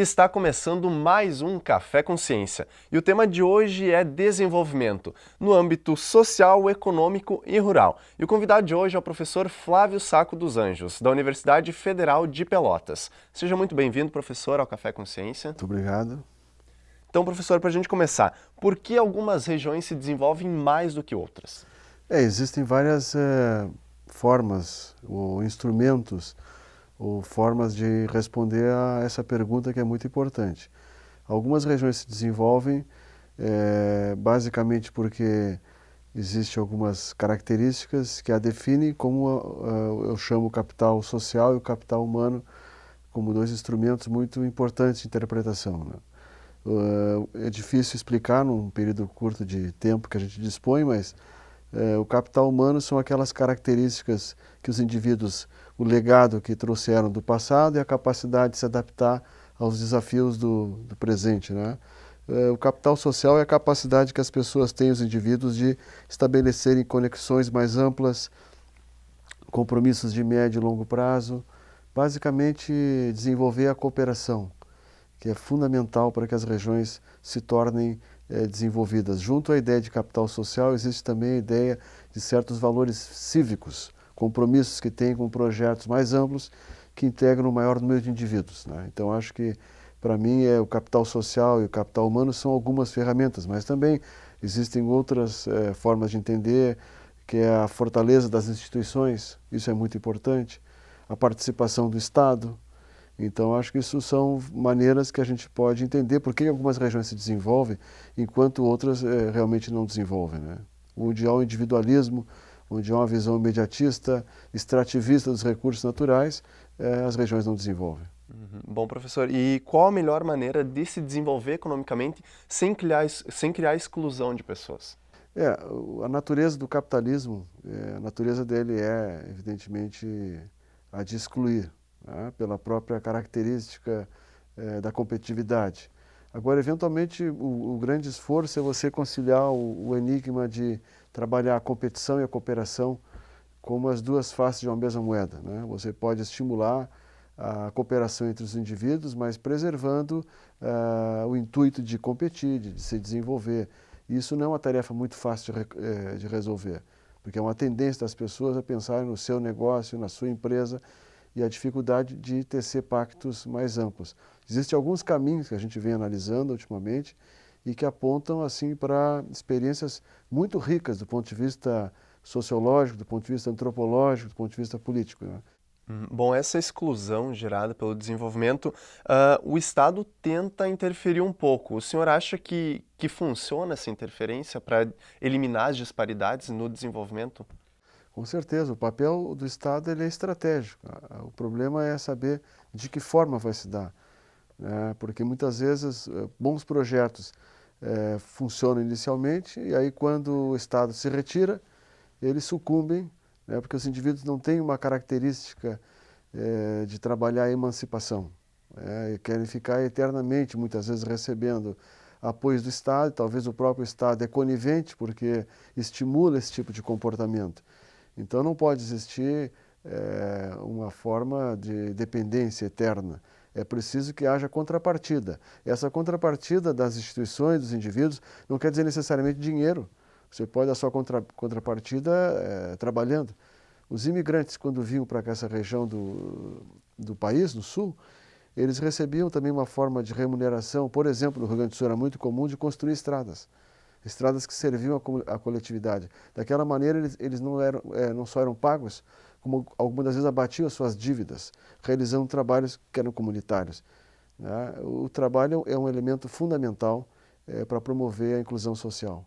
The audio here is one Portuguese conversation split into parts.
está começando mais um Café com Ciência. E o tema de hoje é desenvolvimento, no âmbito social, econômico e rural. E o convidado de hoje é o professor Flávio Sacco dos Anjos, da Universidade Federal de Pelotas. Seja muito bem-vindo, professor, ao Café com Ciência. Muito obrigado. Então, professor, para a gente começar, por que algumas regiões se desenvolvem mais do que outras? Existem várias formas ou instrumentos ou formas de responder a essa pergunta que é muito importante. Algumas regiões se desenvolvem basicamente porque existem algumas características que a definem, como eu chamo o capital social e o capital humano como dois instrumentos muito importantes de interpretação, né? É difícil explicar num período curto de tempo que a gente dispõe, mas o capital humano são aquelas características que os indivíduos, o legado que trouxeram do passado e a capacidade de se adaptar aos desafios do presente, né? O capital social é a capacidade que as pessoas têm, os indivíduos, de estabelecerem conexões mais amplas, compromissos de médio e longo prazo, basicamente desenvolver a cooperação, que é fundamental para que as regiões se tornem desenvolvidas. Junto à ideia de capital social, existe também a ideia de certos valores cívicos, compromissos que têm com projetos mais amplos que integram o maior número de indivíduos, né? Então, acho que, para mim, o capital social e o capital humano são algumas ferramentas, mas também existem outras formas de entender, que é a fortaleza das instituições, isso é muito importante, a participação do Estado. Então, acho que isso são maneiras que a gente pode entender por que algumas regiões se desenvolvem, enquanto outras realmente não desenvolvem, né? Onde há o individualismo, onde há uma visão imediatista, extrativista dos recursos naturais, as regiões não desenvolvem. Bom, professor, e qual a melhor maneira de se desenvolver economicamente sem criar exclusão de pessoas? A natureza do capitalismo, a natureza dele é, evidentemente, a de excluir, né, pela própria característica da competitividade. Agora, eventualmente, o grande esforço é você conciliar o enigma de trabalhar a competição e a cooperação como as duas faces de uma mesma moeda, né? Você pode estimular a cooperação entre os indivíduos, mas preservando o intuito de competir, de se desenvolver. E isso não é uma tarefa muito fácil de resolver, porque é uma tendência das pessoas a pensar no seu negócio, na sua empresa, e a dificuldade de tecer pactos mais amplos. Existem alguns caminhos que a gente vem analisando ultimamente e que apontam assim para experiências muito ricas do ponto de vista sociológico, do ponto de vista antropológico, do ponto de vista político, né? Bom, essa exclusão gerada pelo desenvolvimento, o Estado tenta interferir um pouco. O senhor acha que funciona essa interferência para eliminar as disparidades no desenvolvimento? Com certeza, o papel do Estado ele é estratégico. O problema é saber de que forma vai se dar, né? Porque muitas vezes bons projetos funcionam inicialmente e aí quando o Estado se retira, eles sucumbem, né? Porque os indivíduos não têm uma característica de trabalhar a emancipação, e querem ficar eternamente, muitas vezes, recebendo apoios do Estado. Talvez o próprio Estado é conivente porque estimula esse tipo de comportamento. Então não pode existir uma forma de dependência eterna. É preciso que haja contrapartida. Essa contrapartida das instituições, dos indivíduos, não quer dizer necessariamente dinheiro. Você pode dar sua contrapartida trabalhando. Os imigrantes, quando vinham para essa região do país, do sul, eles recebiam também uma forma de remuneração. Por exemplo, no Rio Grande do Sul era muito comum de construir estradas. Estradas que serviam à coletividade. Daquela maneira, eles não só eram pagos, como algumas das vezes abatiam as suas dívidas, realizando trabalhos que eram comunitários, né? O trabalho é um elemento fundamental para promover a inclusão social.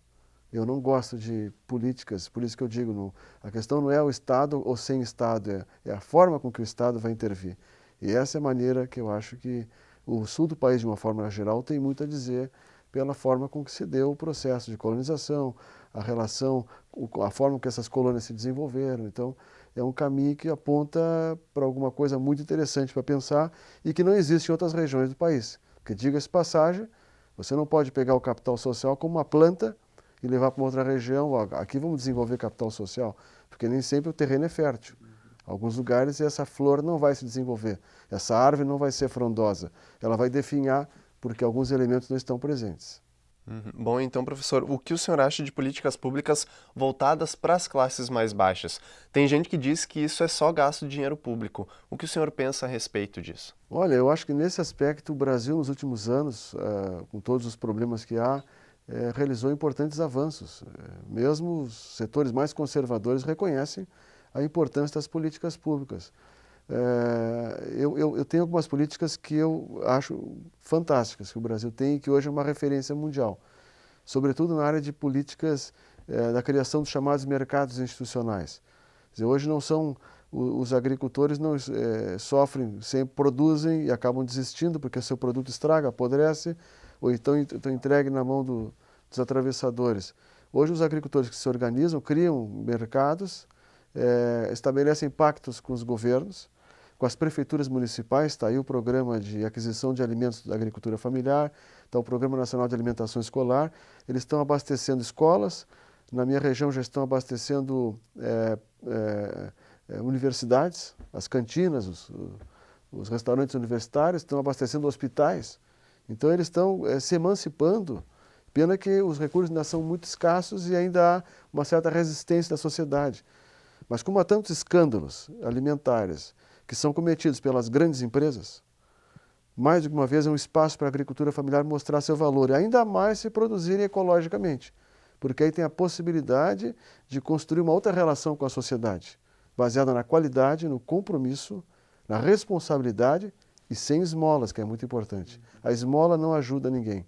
Eu não gosto de políticas, por isso que eu digo, a questão não é o Estado ou sem Estado, é a forma com que o Estado vai intervir. E essa é a maneira que eu acho que o sul do país, de uma forma geral, tem muito a dizer pela forma com que se deu o processo de colonização, a relação, a forma que essas colônias se desenvolveram. Então, é um caminho que aponta para alguma coisa muito interessante para pensar e que não existe em outras regiões do país. Porque, diga-se passagem, você não pode pegar o capital social como uma planta e levar para uma outra região. Aqui vamos desenvolver capital social, porque nem sempre o terreno é fértil. Alguns lugares essa flor não vai se desenvolver, essa árvore não vai ser frondosa, ela vai definhar porque alguns elementos não estão presentes. Bom, então, professor, o que o senhor acha de políticas públicas voltadas para as classes mais baixas? Tem gente que diz que isso é só gasto de dinheiro público. O que o senhor pensa a respeito disso? Olha, eu acho que nesse aspecto o Brasil nos últimos anos, com todos os problemas que há, realizou importantes avanços. Mesmo os setores mais conservadores reconhecem a importância das políticas públicas. Eu tenho algumas políticas que eu acho fantásticas, que o Brasil tem e que hoje é uma referência mundial. Sobretudo na área de políticas da criação dos chamados mercados institucionais. Quer dizer, hoje não são, os agricultores não sofrem, sempre produzem e acabam desistindo porque o seu produto estraga, apodrece, ou então estão entregue na mão dos atravessadores. Hoje os agricultores que se organizam, criam mercados, estabelecem pactos com os governos, com as prefeituras municipais. Está aí o programa de aquisição de alimentos da agricultura familiar, está o Programa Nacional de Alimentação Escolar. Eles estão abastecendo escolas, na minha região já estão abastecendo universidades, as cantinas, os restaurantes universitários, estão abastecendo hospitais. Então eles estão se emancipando. Pena que os recursos ainda são muito escassos e ainda há uma certa resistência da sociedade. Mas como há tantos escândalos alimentares que são cometidos pelas grandes empresas, mais do que uma vez é um espaço para a agricultura familiar mostrar seu valor, e ainda mais se produzirem ecologicamente, porque aí tem a possibilidade de construir uma outra relação com a sociedade, baseada na qualidade, no compromisso, na responsabilidade e sem esmolas, que é muito importante. A esmola não ajuda ninguém.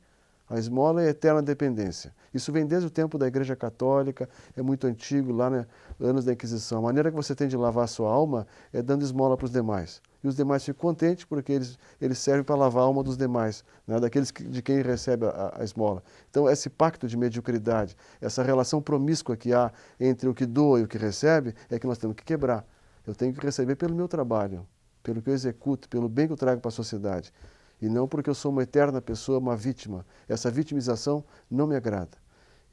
A esmola é eterna dependência. Isso vem desde o tempo da Igreja Católica, é muito antigo, lá nos anos da Inquisição. A maneira que você tem de lavar a sua alma é dando esmola para os demais. E os demais ficam contentes porque eles servem para lavar a alma dos demais, né? Daqueles de quem recebe a esmola. Então, esse pacto de mediocridade, essa relação promíscua que há entre o que doa e o que recebe, é que nós temos que quebrar. Eu tenho que receber pelo meu trabalho, pelo que eu executo, pelo bem que eu trago para a sociedade. E não porque eu sou uma eterna pessoa, uma vítima. Essa vitimização não me agrada.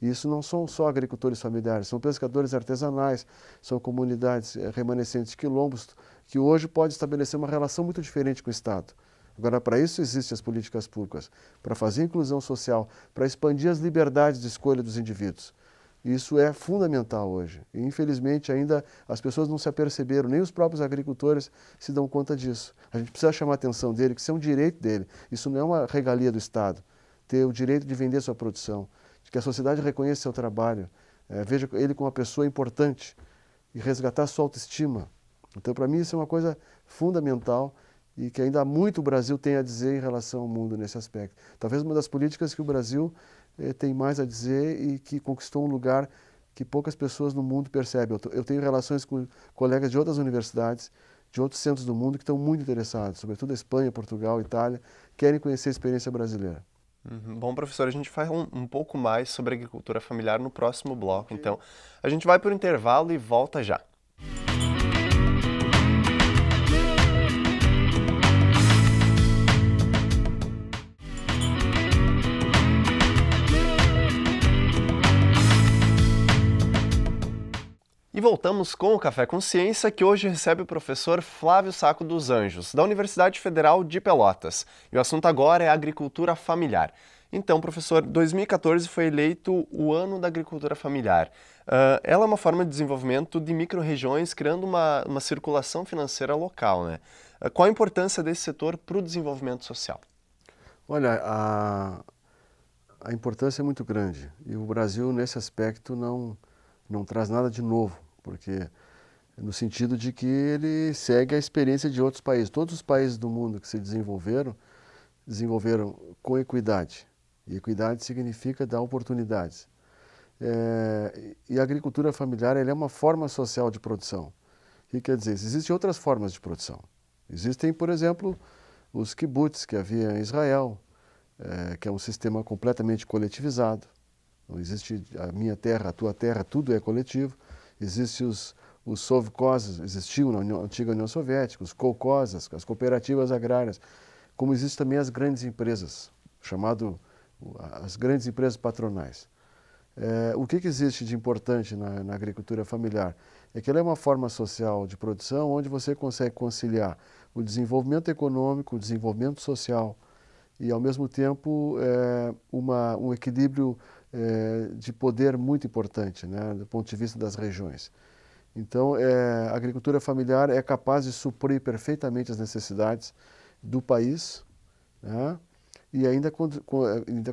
E isso não são só agricultores familiares, são pescadores artesanais, são comunidades remanescentes, quilombos, que hoje podem estabelecer uma relação muito diferente com o Estado. Agora, para isso existem as políticas públicas, para fazer inclusão social, para expandir as liberdades de escolha dos indivíduos. Isso é fundamental hoje. E, infelizmente, ainda as pessoas não se aperceberam, nem os próprios agricultores se dão conta disso. A gente precisa chamar a atenção dele, que isso é um direito dele. Isso não é uma regalia do Estado. Ter o direito de vender sua produção, de que a sociedade reconheça seu trabalho, veja ele como uma pessoa importante e resgatar sua autoestima. Então, para mim, isso é uma coisa fundamental e que ainda há muito o Brasil tem a dizer em relação ao mundo nesse aspecto. Talvez uma das políticas que o Brasil tem mais a dizer e que conquistou um lugar que poucas pessoas no mundo percebem. Eu tenho relações com colegas de outras universidades, de outros centros do mundo que estão muito interessados, sobretudo a Espanha, Portugal, Itália, querem conhecer a experiência brasileira. Bom, professor, a gente vai um pouco mais sobre agricultura familiar no próximo bloco. Então, a gente vai para o intervalo e volta já. E voltamos com o Café com Ciência, que hoje recebe o professor Flávio Saco dos Anjos, da Universidade Federal de Pelotas. E o assunto agora é agricultura familiar. Então, professor, 2014 foi eleito o Ano da Agricultura Familiar. Ela é uma forma de desenvolvimento de micro-regiões, criando uma circulação financeira local, né? Qual a importância desse setor para o desenvolvimento social? Olha, a importância é muito grande e o Brasil, nesse aspecto, não traz nada de novo, porque no sentido de que ele segue a experiência de outros países. Todos os países do mundo que se desenvolveram com equidade. E equidade significa dar oportunidades. E a agricultura familiar ela é uma forma social de produção. O que quer dizer? Existem outras formas de produção. Existem, por exemplo, os kibbutz que havia em Israel, que é um sistema completamente coletivizado. Não existe a minha terra, a tua terra, tudo é coletivo. Existem os sovkhozes, existiam na antiga União Soviética, os kolkhozes, as cooperativas agrárias, como existem também as grandes empresas, as grandes empresas patronais. O que existe de importante na agricultura familiar? é que ela é uma forma social de produção onde você consegue conciliar o desenvolvimento econômico, o desenvolvimento social e, ao mesmo tempo, um equilíbrio de poder muito importante, né, do ponto de vista das regiões. Então, a agricultura familiar é capaz de suprir perfeitamente as necessidades do país, né, e ainda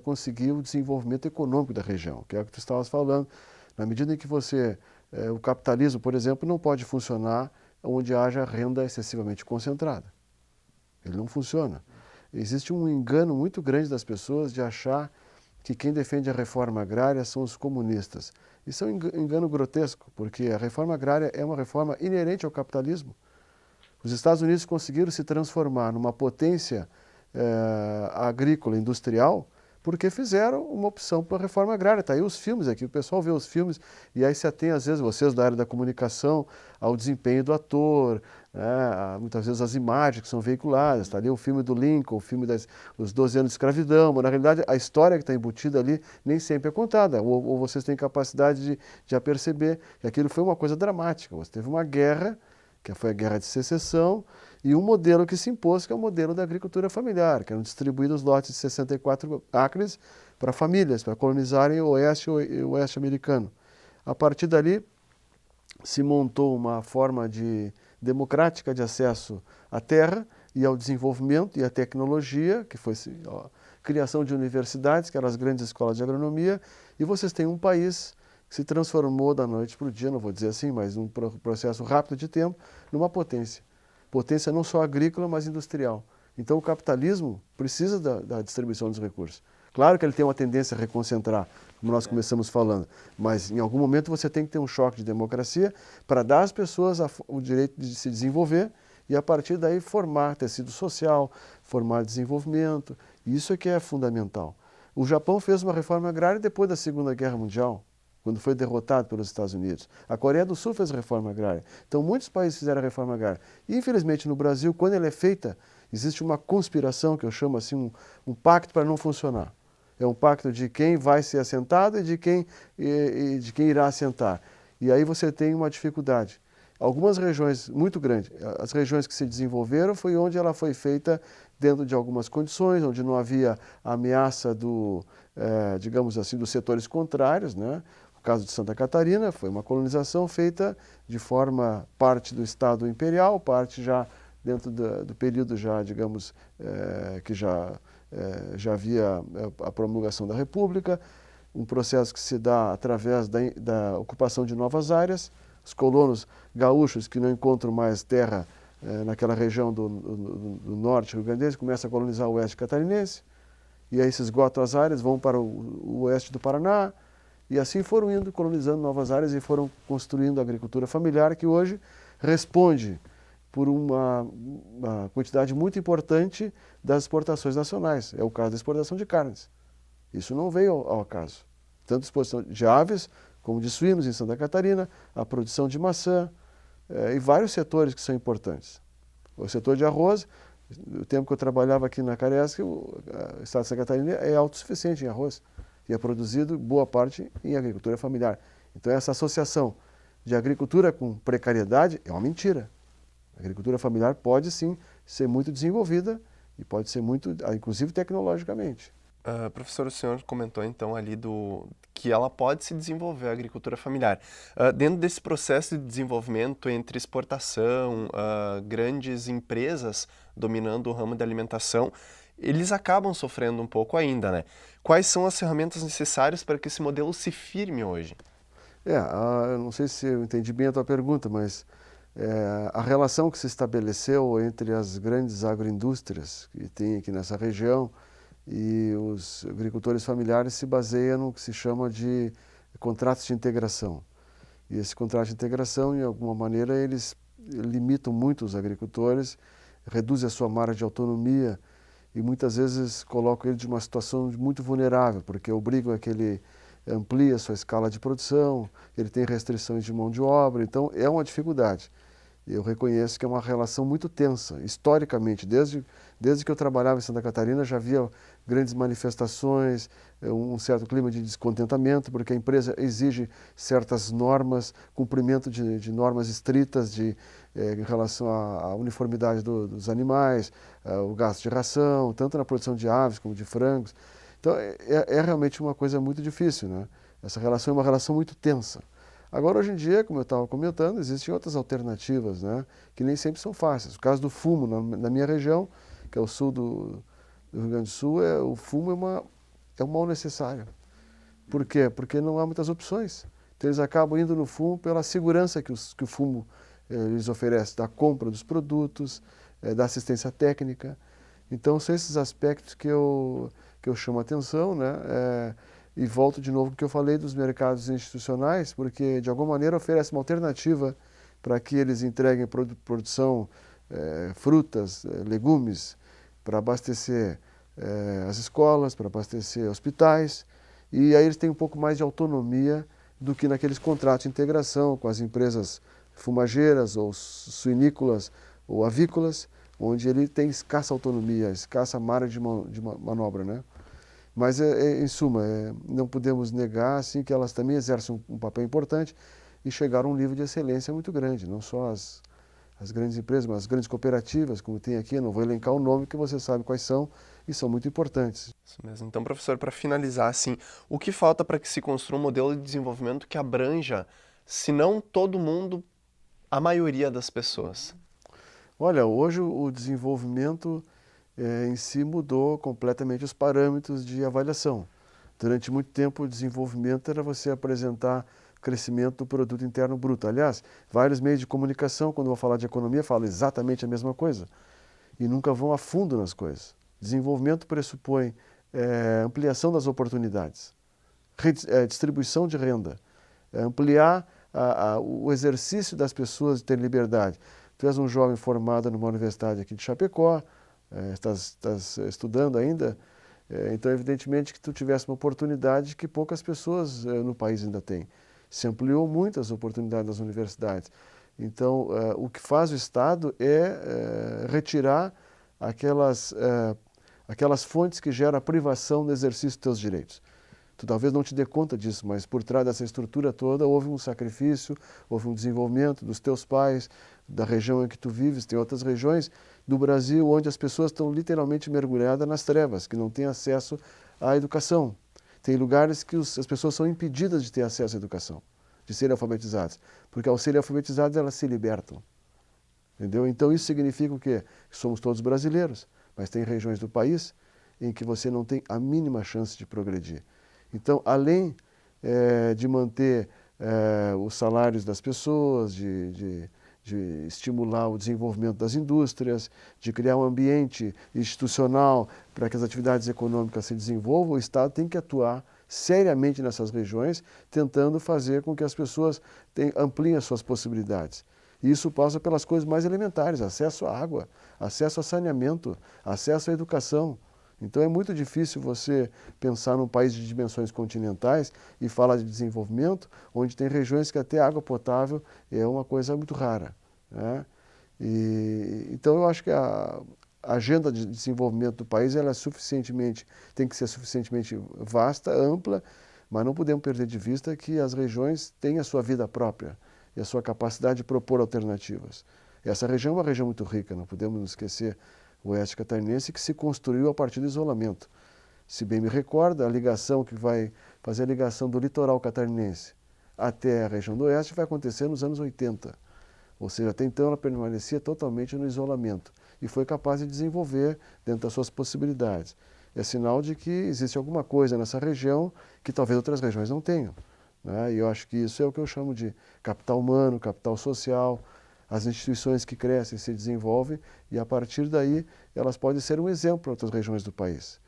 conseguir o desenvolvimento econômico da região, que é o que tu estavas falando. Na medida em que o capitalismo, por exemplo, não pode funcionar onde haja renda excessivamente concentrada. Ele não funciona. Existe um engano muito grande das pessoas de achar que quem defende a reforma agrária são os comunistas. Isso é um engano grotesco, porque a reforma agrária é uma reforma inerente ao capitalismo. Os Estados Unidos conseguiram se transformar numa potência agrícola, industrial, porque fizeram uma opção para a reforma agrária. Está aí os filmes aqui, o pessoal vê os filmes e aí se atém, às vezes, vocês da área da comunicação, ao desempenho do ator, né, muitas vezes as imagens que são veiculadas. Está ali o filme do Lincoln, o filme dos 12 anos de escravidão, mas na realidade a história que está embutida ali nem sempre é contada, ou vocês têm capacidade de perceber que aquilo foi uma coisa dramática. Você teve uma guerra, que foi a Guerra de Secessão, e um modelo que se impôs, que é o modelo da agricultura familiar, que eram distribuídos lotes de 64 acres para famílias, para colonizarem o oeste americano. A partir dali, se montou uma forma democrática de acesso à terra e ao desenvolvimento e à tecnologia, que foi a criação de universidades, que eram as grandes escolas de agronomia, e vocês têm um país que se transformou da noite para o dia, não vou dizer assim, mas num processo rápido de tempo, numa potência. Potência não só agrícola, mas industrial. Então o capitalismo precisa da distribuição dos recursos. Claro que ele tem uma tendência a reconcentrar, como nós começamos falando, mas em algum momento você tem que ter um choque de democracia para dar às pessoas o direito de se desenvolver e a partir daí formar tecido social, formar desenvolvimento. Isso é que é fundamental. O Japão fez uma reforma agrária depois da Segunda Guerra Mundial, quando foi derrotado pelos Estados Unidos. A Coreia do Sul fez reforma agrária. Então, muitos países fizeram a reforma agrária. E, infelizmente, no Brasil, quando ela é feita, existe uma conspiração, que eu chamo assim, um pacto para não funcionar. É um pacto de quem vai ser assentado e de quem irá assentar. E aí você tem uma dificuldade. Algumas regiões muito grandes, as regiões que se desenvolveram foi onde ela foi feita dentro de algumas condições, onde não havia ameaça digamos assim, dos setores contrários, né? No caso de Santa Catarina, foi uma colonização feita de forma parte do Estado imperial, parte já dentro do período já, digamos, que já havia a promulgação da República, um processo que se dá através da ocupação de novas áreas. Os colonos gaúchos que não encontram mais terra naquela região do norte rio-grandense começam a colonizar o oeste catarinense, e aí se esgotam as áreas, vão para o oeste do Paraná, e assim foram indo, colonizando novas áreas e foram construindo a agricultura familiar, que hoje responde por uma quantidade muito importante das exportações nacionais. É o caso da exportação de carnes. Isso não veio ao acaso. Tanto exportação de aves, como de suínos em Santa Catarina, a produção de maçã, e vários setores que são importantes. O setor de arroz, o tempo que eu trabalhava aqui na Caresc, o estado de Santa Catarina é autossuficiente em arroz e é produzido boa parte em agricultura familiar. Então essa associação de agricultura com precariedade é uma mentira. A agricultura familiar pode sim ser muito desenvolvida e pode ser muito, inclusive tecnologicamente. Professor, o senhor comentou então ali que ela pode se desenvolver, a agricultura familiar. Dentro desse processo de desenvolvimento entre exportação, grandes empresas dominando o ramo da alimentação, eles acabam sofrendo um pouco ainda, né? Quais são as ferramentas necessárias para que esse modelo se firme hoje? Eu não sei se eu entendi bem a tua pergunta, mas a relação que se estabeleceu entre as grandes agroindústrias que tem aqui nessa região e os agricultores familiares se baseia no que se chama de contratos de integração. E esse contrato de integração, de alguma maneira, eles limitam muito os agricultores, reduzem a sua margem de autonomia e muitas vezes colocam ele de uma situação muito vulnerável, porque obrigam a que ele amplie a sua escala de produção, ele tem restrições de mão de obra, então é uma dificuldade. eu reconheço que é uma relação muito tensa, historicamente. Desde que eu trabalhava em Santa Catarina, já havia grandes manifestações, um certo clima de descontentamento, porque a empresa exige certas normas, cumprimento de normas estritas em relação à uniformidade dos animais, o gasto de ração, tanto na produção de aves como de frangos. Então, é realmente uma coisa muito difícil, né? Essa relação é uma relação muito tensa. Agora, hoje em dia, como eu estava comentando, existem outras alternativas, né, que nem sempre são fáceis. O caso do fumo, na minha região, que é o sul do Rio Grande do Sul, o fumo é um mal necessário. Por quê? Porque não há muitas opções. Então, eles acabam indo no fumo pela segurança que o fumo lhes oferece, da compra dos produtos, da assistência técnica. Então, são esses aspectos que eu chamo a atenção, né? E volto de novo ao que eu falei dos mercados institucionais, porque de alguma maneira oferece uma alternativa para que eles entreguem produção, frutas, legumes, para abastecer as escolas, para abastecer hospitais, e aí eles têm um pouco mais de autonomia do que naqueles contratos de integração com as empresas fumageiras ou suinícolas ou avícolas, onde ele tem escassa autonomia, escassa margem de manobra, né? Mas, em suma, não podemos negar assim, que elas também exercem um papel importante e chegaram a um nível de excelência muito grande, não só as grandes empresas, mas as grandes cooperativas, como tem aqui, eu não vou elencar o nome, que você sabe quais são e são muito importantes. Isso mesmo. Então, professor, para finalizar, assim, o que falta para que se construa um modelo de desenvolvimento que abranja, se não todo mundo, a maioria das pessoas? Olha, hoje o desenvolvimento em si mudou completamente os parâmetros de avaliação. Durante muito tempo o desenvolvimento era você apresentar crescimento do produto interno bruto. Aliás, vários meios de comunicação, quando vão falar de economia, falam exatamente a mesma coisa e nunca vão a fundo nas coisas. Desenvolvimento pressupõe ampliação das oportunidades, distribuição de renda, ampliar o exercício das pessoas de ter liberdade. Tu és um jovem formado numa universidade aqui de Chapecó, estás estudando ainda, então evidentemente que tu tivesse uma oportunidade que poucas pessoas no país ainda têm. Se ampliou muito as oportunidades das universidades. Então, o que faz o Estado é retirar aquelas fontes que geram a privação do exercício dos teus direitos. Tu talvez não te dê conta disso, mas por trás dessa estrutura toda houve um sacrifício, houve um desenvolvimento dos teus pais, da região em que tu vives. Tem outras regiões do Brasil onde as pessoas estão literalmente mergulhadas nas trevas, que não têm acesso à educação. Tem lugares que as pessoas são impedidas de ter acesso à educação, de serem alfabetizadas, porque ao serem alfabetizadas elas se libertam. Entendeu? Então isso significa o quê? Que somos todos brasileiros, mas tem regiões do país em que você não tem a mínima chance de progredir. Então, além de manter os salários das pessoas, de estimular o desenvolvimento das indústrias, de criar um ambiente institucional para que as atividades econômicas se desenvolvam, o Estado tem que atuar seriamente nessas regiões, tentando fazer com que as pessoas ampliem as suas possibilidades. E isso passa pelas coisas mais elementares: acesso à água, acesso a saneamento, acesso à educação. Então é muito difícil você pensar num país de dimensões continentais e falar de desenvolvimento, onde tem regiões que até água potável é uma coisa muito rara, né? Então eu acho que a agenda de desenvolvimento do país ela tem que ser suficientemente vasta, ampla, mas não podemos perder de vista que as regiões têm a sua vida própria e a sua capacidade de propor alternativas. Essa região é uma região muito rica, não podemos nos esquecer. O oeste catarinense que se construiu a partir do isolamento. Se bem me recordo, a ligação que vai fazer a ligação do litoral catarinense até a região do oeste vai acontecer nos anos 80. Ou seja, até então ela permanecia totalmente no isolamento e foi capaz de desenvolver dentro das suas possibilidades. É sinal de que existe alguma coisa nessa região que talvez outras regiões não tenham, né? E eu acho que isso é o que eu chamo de capital humano, capital social. As instituições que crescem, se desenvolvem e, a partir daí, elas podem ser um exemplo para outras regiões do país.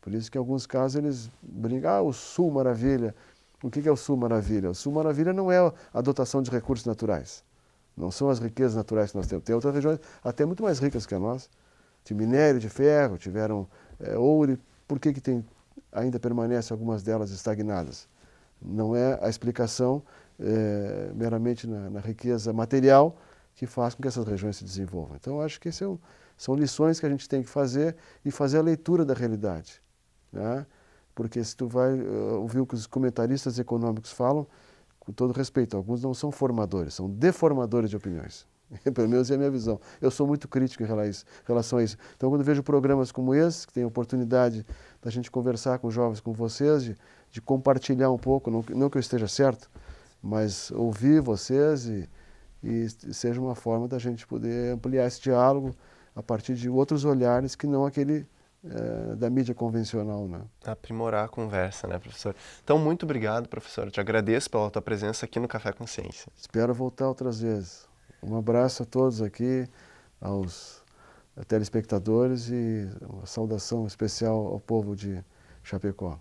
Por isso que, em alguns casos, eles brincam, o Sul Maravilha. O que é o Sul Maravilha? O Sul Maravilha não é a dotação de recursos naturais. Não são as riquezas naturais que nós temos. Tem outras regiões até muito mais ricas que a nossa. De minério, de ferro, tiveram ouro. Por que ainda permanecem algumas delas estagnadas? Não é a explicação meramente na riqueza material, que faz com que essas regiões se desenvolvam. Então, eu acho que são lições que a gente tem que fazer e fazer a leitura da realidade, né? Porque se tu vai ouvir o que os comentaristas econômicos falam, com todo respeito, alguns não são formadores, são deformadores de opiniões. Pelo menos é a minha visão. Eu sou muito crítico em relação a isso. Então, quando vejo programas como esse, que tem a oportunidade da gente conversar com jovens como vocês, de compartilhar um pouco, não que eu esteja certo, mas ouvir vocês e seja uma forma da gente poder ampliar esse diálogo a partir de outros olhares que não aquele da mídia convencional, né? Aprimorar a conversa, né, professor? Então, muito obrigado, professor. Eu te agradeço pela tua presença aqui no Café com Ciência. Espero voltar outras vezes. Um abraço a todos aqui, aos telespectadores e uma saudação especial ao povo de Chapecó.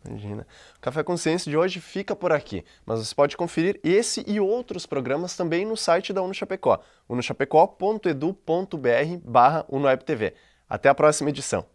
Imagina. O Café com Ciência de hoje fica por aqui, mas você pode conferir esse e outros programas também no site da UNO Chapecó, unochapecó.edu.br/UnoWebTV. Até a próxima edição.